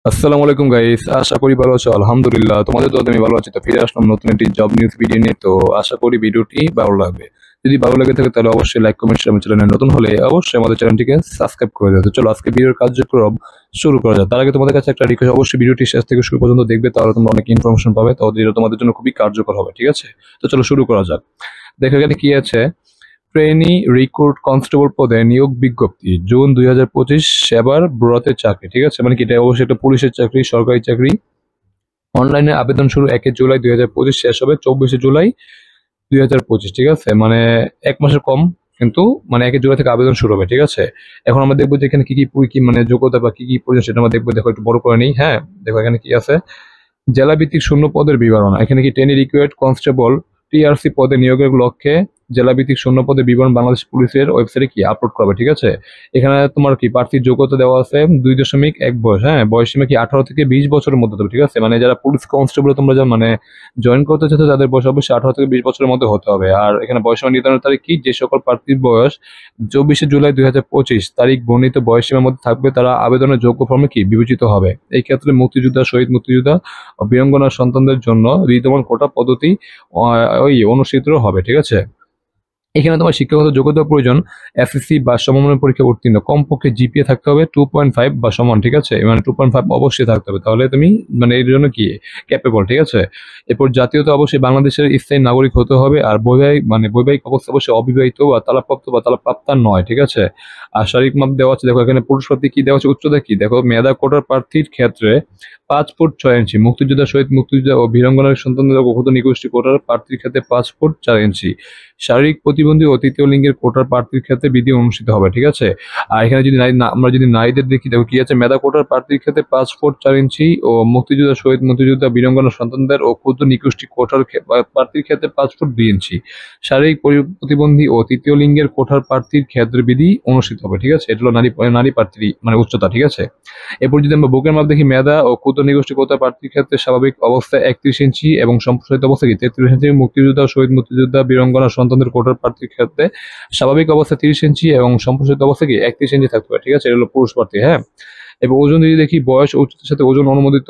আসসালামু আলাইকুম গাইস, আশা করি ভালো আছো। আলহামদুলিল্লাহ, তোমাদের দোয়াতে আমি ভালো আছি। তো ফিরে আসলাম নতুন একটি জব নিউজ ভিডিও নিয়ে। তো আশা করি ভিডিওটি ভালো লাগবে। যদি ভালো লেগে থাকে তাহলে অবশ্যই লাইক কমেন্ট শেয়ার, চ্যানেলে নতুন হলে অবশ্যই আমাদের চ্যানেলটিকে সাবস্ক্রাইব করে দাও। তো চলো আজকে ভিডিওর কার্যক্রম শুরু করা যাক। তার আগে তোমাদের কাছে একটা রিকোয়েস্ট, অবশ্যই ভিডিওটি শেষ থেকে শুরু পর্যন্ত দেখবে, তাহলে তোমরা অনেক ইনফরমেশন পাবে। তো যেটা তোমাদের জন্য খুবই কার্যকর হবে, ঠিক আছে? তো চলো শুরু করা যাক। দেখো এখানে কি আছে। ট্রেনি রিক্রুট কনস্টেবল পদে নিয়োগ বিজ্ঞপ্তি জুন 2025 সেবার ব্যুরোতে চাকরি, ঠিক আছে? মানে কি, এটা অবশ্যই একটা পুলিশের চাকরি, সরকারি চাকরি। অনলাইনে আবেদন শুরু 1 জুলাই 2025, শেষ হবে 24 জুলাই 2025, ঠিক আছে? মানে 1 মাসের কম, কিন্তু মানে 1 জুলাই থেকে আবেদন শুরু হবে, ঠিক আছে? এখন আমরা দেখবো যে এখানে কি কি কি মানে যোগ্যতা বা কি কি প্রয়োজন সেটা আমরা দেখবো। দেখো একটু বড় করে নিই। হ্যাঁ, দেখো এখানে কি আছে। জেলা ভিত্তিক শূন্য পদের বিবরণ। এখানে কি ট্রেনি রিক্রুট কনস্টেবল টিআরসি পদে নিয়োগের লক্ষ্যে জেলা ভিত্তিক শূন্য পদের বিবরণ বাংলাদেশ পুলিশের ওয়েবসাইটে কি আপলোড করবে, ঠিক আছে? এখানে তোমার কি প্রার্থীর যোগ্যতা দেওয়া আছে 2.1 বয়স। হ্যাঁ, বয়স সীমা কি 18 থেকে 20 বছরের মধ্যে হবে, ঠিক আছে? মানে যারা পুলিশ কনস্টেবল তোমরা যা মানে জয়েন করতে চাচ্ছ, তাদের বয়স অবশ্যই 18 থেকে 20 বছরের মধ্যে হতে হবে। আর এখানে বয়স সীমা নির্ধারণের তারিখ কি, যে সকল প্রার্থীর বয়স 24 জুলাই 2025 তারিখ বর্ণিত বয়স সীমার মধ্যে থাকবে, তারা আবেদনের যোগ্য ফর্মে কি বিবেচিত হবে। এই ক্ষেত্রে মুক্তিযোদ্ধা, শহীদ মুক্তিযোদ্ধা ও বীরাঙ্গনার সন্তানদের জন্য বিদ্যমান কোটা পদ্ধতি অনুষ্ঠিত হবে, ঠিক আছে? এখানে তোমার শিক্ষাগত যোগ্যতা প্রয়োজন এসএসসি বা সমমানের পরীক্ষা উত্তীর্ণ, কমপক্ষে জিপিএ থাকতে হবে 2.5 বা সমান, ঠিক আছে? মানে 2.5 অবশ্যই থাকতে হবে, তাহলে তুমি মানে এর জন্য কি ক্যাপেবল, ঠিক আছে? এরপর জাতীয়তা অবশ্যই বাংলাদেশের স্থায়ী নাগরিক হতে হবে। আর বৈবাহিক অবস্থা অবশ্যই অবিবাহিত বা তালাকপ্রাপ্ত বা তালাকপ্রাপ্তা নয়, ঠিক আছে? আর শারীরিক মাপ দেওয়া আছে। দেখো এখানে পুরুষ প্রার্থী কি দেওয়া আছে, উচ্চতা কি দেখো। মেধা কোটার প্রার্থীর ক্ষেত্রে 5 ফুট 6 ইঞ্চি, মুক্তিযোদ্ধা, শহীদ মুক্তিযোদ্ধা ও বীরাঙ্গনার সন্তানদের উপভোক্ত নিগোষ্ঠী কোটার প্রার্থীর ক্ষেত্রে 5 ফুট 4 ইঞ্চি। শারীরিক প্রতিবন্ধী ও তৃতীয় লিঙ্গের কোটার প্রার্থীর ক্ষেত্রে বিধি অনুষ্ঠিত হবে, ঠিক আছে? আর এখানে যদি আমরা যদি নারীদের দেখি, দেখো কি আছে। মেধা কোটার প্রার্থীর ক্ষেত্রে 5 ফুট 4 ইঞ্চি ও মুক্তিযোদ্ধা, শহীদ মুক্তিযোদ্ধা, বীরাঙ্গনা সন্তানদের ও ক্ষুদ্র নিগোষ্ঠী কোটার প্রার্থীর ক্ষেত্রে 5 ফুট 2 ইঞ্চি। শারীরিক প্রতিবন্ধী ও তৃতীয় লিঙ্গের কোটার প্রার্থীর ক্ষেত্রে বিধি অনুষ্ঠিত হবে, ঠিক আছে? এটা হলো নারী নারী প্রার্থী মানে উচ্চতা, ঠিক আছে? এরপর যদি আমরা বুকের মাপ দেখি, মেধা ও ক্ষুদ্র নিগোষ্ঠী কোটা প্রার্থীর ক্ষেত্রে স্বাভাবিক অবস্থায় 31 ইঞ্চি এবং সম্প্রসারিত অবস্থা কি 33 ইঞ্চি। মুক্তিযোদ্ধা, শহীদ মুক্তিযোদ্ধা, বীরাঙ্গনা সন্তানদের কোটার প্রার্থীর ক্ষেত্রে স্বাভাবিক অবস্থা 30 ইঞ্চি এবং সম্প্রসারিত অবস্থা কি 31 ইঞ্চি থাকতে পারে, ঠিক আছে? এটা হলো পুরুষ প্রার্থী। হ্যাঁ, এবং ওজন যদি দেখি, বয়স ও উচ্চতার সাথে ওজন অনুমোদিত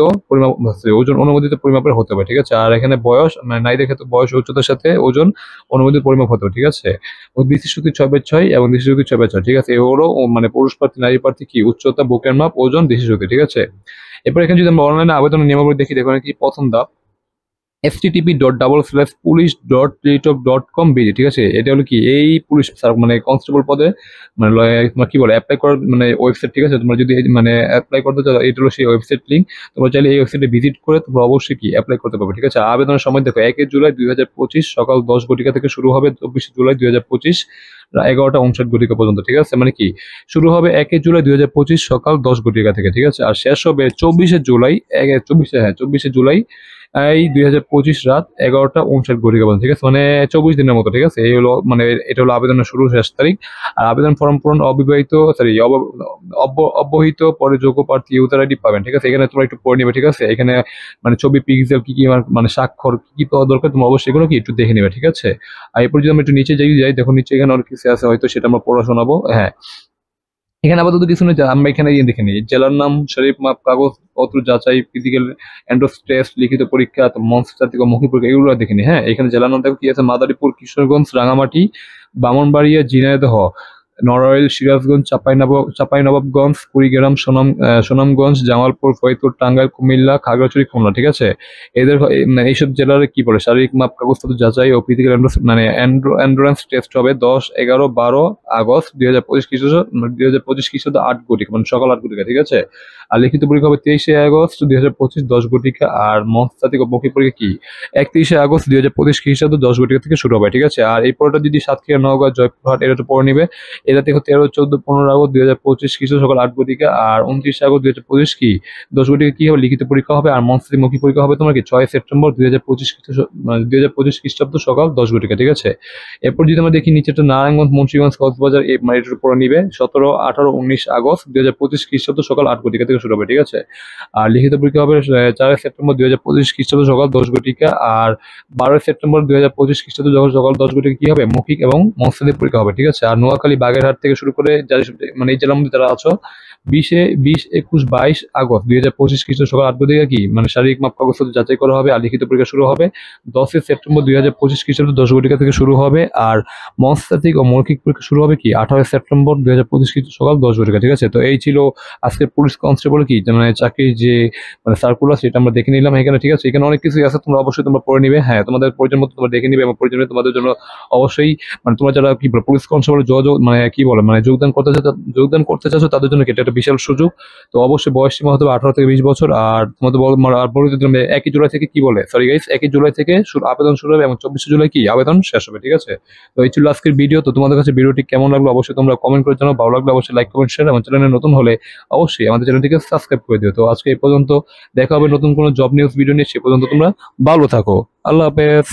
পরিমাপের হতে হবে, ঠিক আছে? আর এখানে বয়স মানে নারীদের ক্ষেত্রে বয়স ও উচ্চতার সাথে ওজন অনুমোদিত পরিমাপ হতে হবে, ঠিক আছে? ও দৃষ্টিশক্তি 6/6 এবং দৃষ্টিশক্তি 6/6, ঠিক আছে? এগুলো মানে পুরুষ প্রার্থী, নারী প্রার্থী কি উচ্চতা, বুকের মাপ, ওজন, দৃষ্টিশক্তি, ঠিক আছে? এরপর এখানে যদি আমরা অনলাইনে আবেদনের নিয়মাবলী দেখি, দেখো কি প্রথম ধাপ http://police.teritop.com.bd, ঠিক আছে? এটা হলো কি এই পুলিশ মানে কনস্টেবল পদে মানে তোমার কি বলে অ্যাপ্লাই করার মানে ওয়েবসাইট, ঠিক আছে? তোমরা যদি মানে অ্যাপ্লাই করতে চাও, এটা হলো সেই ওয়েবসাইট লিঙ্ক। তোমরা চাইলে এই ওয়েবসাইটে ভিজিট করে তোমরা অবশ্যই কি অ্যাপ্লাই করতে পারবে, ঠিক আছে? আবেদনের সময় দেখো 1 জুলাই 2025 সকাল 10 ঘটিকা থেকে শুরু হবে 24 জুলাই 2025 11:59 পর্যন্ত, ঠিক আছে? মানে কি শুরু হবে 1 জুলাই 2025 সকাল 10 ঘটিকা থেকে, ঠিক আছে? আর শেষ হবে 24 জুলাই 24 জুলাই এই 2025 রাত 11:59 পর্যন্ত, ঠিক আছে? মানে 24 দিনের মতো, ঠিক আছে? এই হলো মানে এটা হলো আবেদনের শুরু শেষ তারিখ। আর আবেদন ফর্ম পূরণ অব্যবহিত পরে যোগ্য প্রার্থী ইউজার আইডি পাবেন, ঠিক আছে? এখানে তোমরা একটু পড়ে নিবে, ঠিক আছে? এখানে মানে ছবি, পিক্সেল, কি কি মানে স্বাক্ষর কি কি পাওয়া দরকার, তোমরা অবশ্যই এগুলো কি একটু দেখে নিবে, ঠিক আছে? আর এরপর যদি আমরা একটু নিচে যাই, দেখো নিচে এখানে অনেক কিছু আছে, হয়তো সেটা আমরা পড়া শোনাবো। হ্যাঁ, এখানে আপাতত কিছু নেই। আমরা এখানে দেখে নিই জেলার নাম, শরীফ মাপ, কাগজপত্র যাচাই, ফিজিক্যাল এন্ড্রোস টেস্ট, লিখিত পরীক্ষা, মনস্তাত্ত্বিক ও মৌখিক পরীক্ষা, এগুলো দেখে নিই। হ্যাঁ, এখানে জেলার নাম দেখো কি আছে। মাদারীপুর, কিশোরগঞ্জ, রাঙামাটি, ব্রাহ্মণবাড়িয়া, ঝিনাইদহ, নড়াইল, সিরাজগঞ্জ, চাঁপাইনবাবগঞ্জ, কুড়িগ্রাম, সুনামগঞ্জ, জামালপুর, ফরিদপুর, টাঙ্গাইল, কুমিল্লা, খাগড়াছড়ি, খুলনা, ঠিক আছে? এদের মানে এইসব জেলার কি বলে শারীরিক মাপ, কাগজপত্র যাচাই ও ফিজিক্যাল মানে এন্ডুরেন্স টেস্ট হবে 10, 11, 12 আগস্ট 2025 খ্রিস্টাব্দ 8 ঘটিকা, মানে সকাল 8 ঘটিকা, ঠিক আছে? আর লিখিত পরীক্ষা হবে 23 আগস্ট 2025 10 ঘটিকা। আর মনস্তাত্ত্বিক ও মৌখিক পরীক্ষা কি 31 আগস্ট 2025 খ্রিস্টাব্দ 10 ঘটিকা থেকে শুরু হবে, ঠিক আছে? আর এই পরটা যদি সাতক্ষীরা, নওগাঁ, জয়পুরহাট এটা তো পড়ে নিবে। এটা দেখো 13, 14, 15 আগস্ট 2025 খ্রিস্টাব্দ সকাল 8 ঘটিকা। আর 29 আগস্ট 2025 কি 10 ঘটিকা কি হবে, লিখিত পরীক্ষা হবে। আর মনস্তাত্ত্বিক মৌখিক পরীক্ষা হবে তোমার কি 6 সেপ্টেম্বর 2025 2025 খ্রিস্টাব্দ সকাল 10 ঘটিকা, ঠিক আছে? এরপর যদি আমরা দেখি নিচেটা নারায়ণগঞ্জ, মুন্সিগঞ্জ, কক্সবাজার মানে এটার উপরে নিবে 17, 18, 19 আগস্ট 2025 খ্রিস্টাব্দ সকাল 8 ঘটিকা থেকে শুরু হবে, ঠিক আছে? আর লিখিত পরীক্ষা হবে 4 সেপ্টেম্বর 2025 খ্রিস্টাব্দ সকাল 10 ঘটিকা। আর 12 সেপ্টেম্বর 2025 খ্রিস্টাব্দ সকাল 10 ঘটিকা কি হবে, মৌখিক এবং মনস্তাত্ত্বিক পরীক্ষা হবে, ঠিক আছে? আর নোয়াখালী, বাগেরহাট থেকে শুরু করে যারা মানে এই জেলার মধ্যে যারা আছো 20-21-22 আগস্ট 2025 খ্রিস্ট সকাল 8 থেকে কি মানে শারীরিক মাপ কাগজপত্র যাচাই করা হবে আর লিখিত পরীক্ষা শুরু হবে 10 সেপ্টেম্বর 2025 খ্রিস্টাব্দ 10 ঘটিকা থেকে শুরু হবে। আর মনস্তাত্ত্বিক ও মৌখিক পরীক্ষা শুরু হবে কি 18 সেপ্টেম্বর 2025 খ্রিস্ট সকাল 10 ঘটিকা। ঠিক আছে, তো এই ছিল আজকের পুলিশ কনস্টেবল কি মানে চাকরির যে মানে সার্কুলার সেটা আমরা দেখে নিলাম এখানে। ঠিক আছে, এখানে অনেক কিছুই আছে, তোমরা অবশ্যই তোমরা পড়ে নিবে। হ্যাঁ, তোমাদের প্রয়োজন মতো তোমরা দেখে নিবে এবং প্রয়োজনে তোমাদের জন্য অবশ্যই মানে তোমরা যারা কি বলে পুলিশ কনস্টেবল যোগাযোগ মানে কি বলে মানে যোগদান করতে চাচ্ছ তাদের জন্য কি এটা একটা বিশাল সুযোগ। তো অবশ্যই বয়স সীমা হতে হবে 18 থেকে 20 বছর। আর তোমাদের আর পরবর্তী 1 জুলাই থেকে কি বলে সরি গাইস 1 জুলাই থেকে আবেদন শুরু হবে এবং 24 জুলাই কি আবেদন শেষ হবে। ঠিক আছে, তো এই ছিল আজকের ভিডিও। তো তোমাদের কাছে ভিডিওটি কেমন লাগলো অবশ্যই তোমরা কমেন্ট করে জানাও। ভালো লাগলে অবশ্যই লাইক কমেন্ট শেয়ার, আমার চ্যানেলে নতুন হলে অবশ্যই আমাদের চ্যানেলটিকে সাবস্ক্রাইব করে দিও। তো আজকে এই পর্যন্ত, দেখা হবে নতুন কোনো জব নিউজ ভিডিও নিয়ে। সে পর্যন্ত তোমরা ভালো থাকো। আল্লাহ হাফেজ।